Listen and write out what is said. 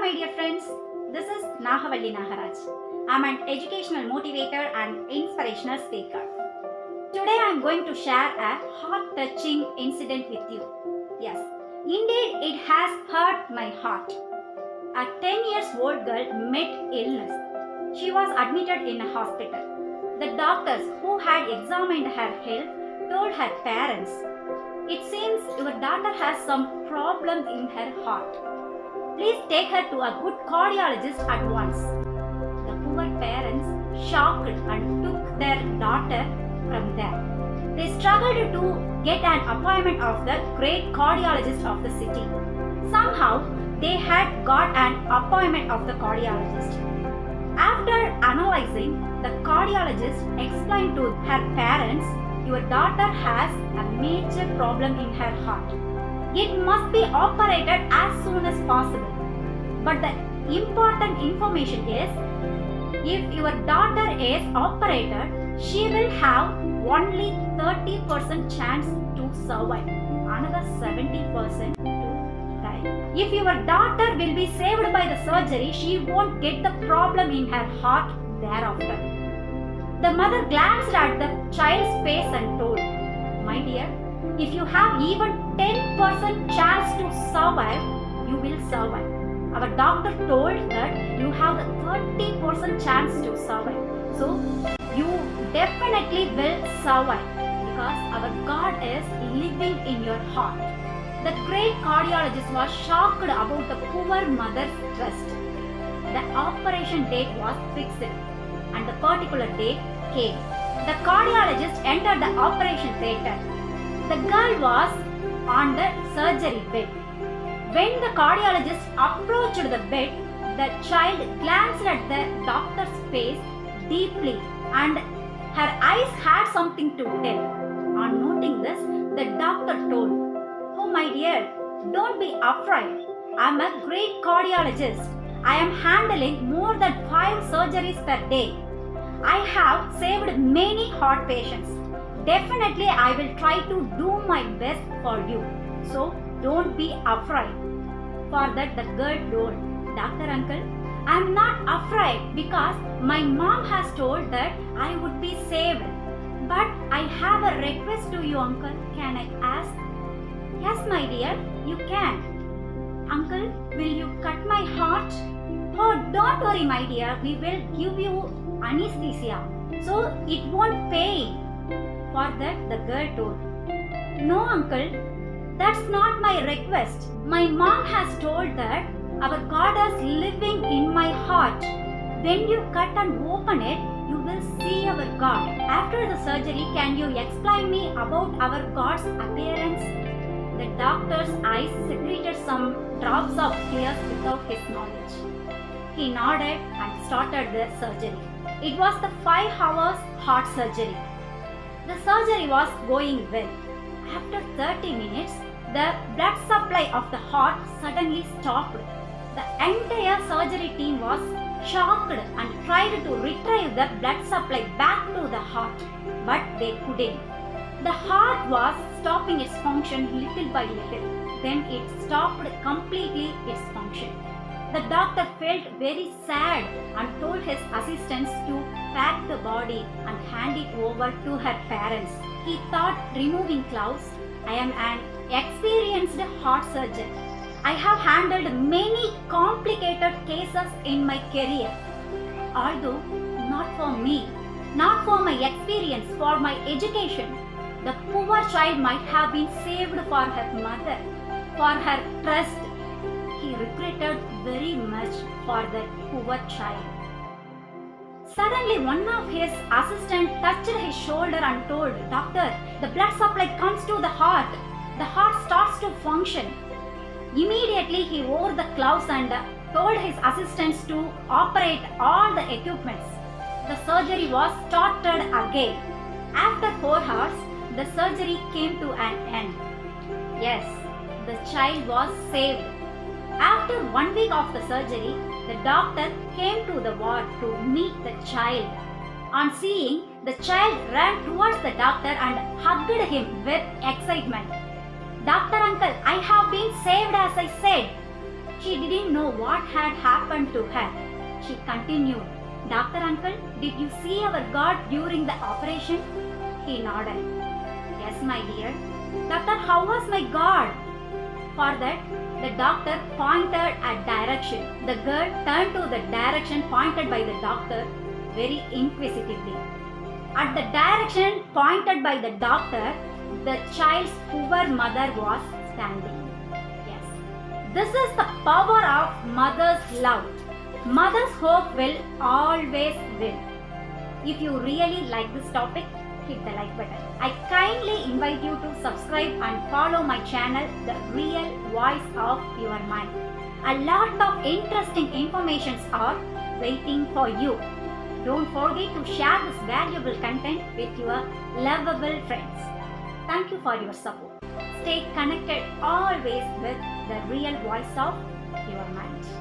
my dear friends, this is Nahavalli Nagaraj. I am an educational motivator and inspirational speaker. Today I am going to share a heart-touching incident with you. Yes, indeed it has hurt my heart. A 10-year-old girl met illness. She was admitted in a hospital. The doctors who had examined her health told her parents, "It seems your daughter has some problem in her heart. Please take her to a good cardiologist at once." The poor parents shocked and took their daughter from there. They struggled to get an appointment of the great cardiologist of the city. Somehow, they had got an appointment of the cardiologist. After analyzing, the cardiologist explained to her parents, "Your daughter has a major problem in her heart. It must be operated as soon as possible. But the important information is, if your daughter is operated, she will have only 30% chance to survive. Another 70% to die. If your daughter will be saved by the surgery, she won't get the problem in her heart thereafter." The mother glanced at the child's face and told, "My dear, if you have even 10% chance to survive, you will survive. Our doctor told that you have the 30% chance to survive. So, you definitely will survive because our God is living in your heart." The great cardiologist was shocked about the poor mother's trust. The operation date was fixed and the particular date came. The cardiologist entered the operation theatre. The girl was on the surgery bed. When the cardiologist approached the bed, the child glanced at the doctor's face deeply and her eyes had something to tell. On noting this, the doctor told, "Oh my dear, don't be afraid. I am a great cardiologist. I am handling more than 5 surgeries per day. I have saved many heart patients. Definitely I will try to do my best for you. So don't be afraid." For that the girl told, "Doctor uncle, I am not afraid because my mom has told that I would be saved. But I have a request to you, uncle. Can I ask?" "Yes, my dear, you can." "Uncle, will you cut my heart?" "Oh, don't worry, my dear. We will give you anesthesia, so it won't pain." For that the girl told, "No, uncle, that's not my request. My mom has told that our God is living in my heart. When you cut and open it, you will see our God. After the surgery, can you explain me about our God's appearance?" The doctor's eyes secreted some drops of tears without his knowledge. He nodded and started the surgery. It was the 5 hours heart surgery. The surgery was going well. After 30 minutes, the blood supply of the heart suddenly stopped. The entire surgery team was shocked and tried to retrieve the blood supply back to the heart, but they couldn't. The heart was stopping its function little by little. Then it stopped completely its function. The doctor felt very sad and told his assistants to pack the body and hand it over to her parents. He thought, removing gloves, "I am an experienced heart surgeon. I have handled many complicated cases in my career. Although not for me, not for my experience, for my education, the poor child might have been saved for her mother, for her trust." He regretted very much for that poor child. Suddenly, one of his assistants touched his shoulder and told, "Doctor, the blood supply comes to the heart. The heart starts to function." Immediately, he wore the gloves and told his assistants to operate all the equipments. The surgery was started again. After 4 hours, the surgery came to an end. Yes, the child was saved. After 1 week of the surgery, the doctor came to the ward to meet the child. On seeing, the child ran towards the doctor and hugged him with excitement. "Doctor uncle, I have been saved as I said." She didn't know what had happened to her. She continued, "Doctor uncle, did you see our God during the operation?" He nodded. "Yes, my dear." "Doctor, how was my God?" For that, the doctor pointed a direction. The girl turned to the direction pointed by the doctor very inquisitively. At the direction pointed by the doctor, the child's poor mother was standing. Yes, this is the power of mother's love. Mother's hope will always win. If you really like this topic, hit the like button. I kindly invite you to subscribe and follow my channel, The Real Voice of Your Mind. A lot of interesting informations are waiting for you. Don't forget to share this valuable content with your lovable friends. Thank you for your support. Stay connected always with the real voice of your mind.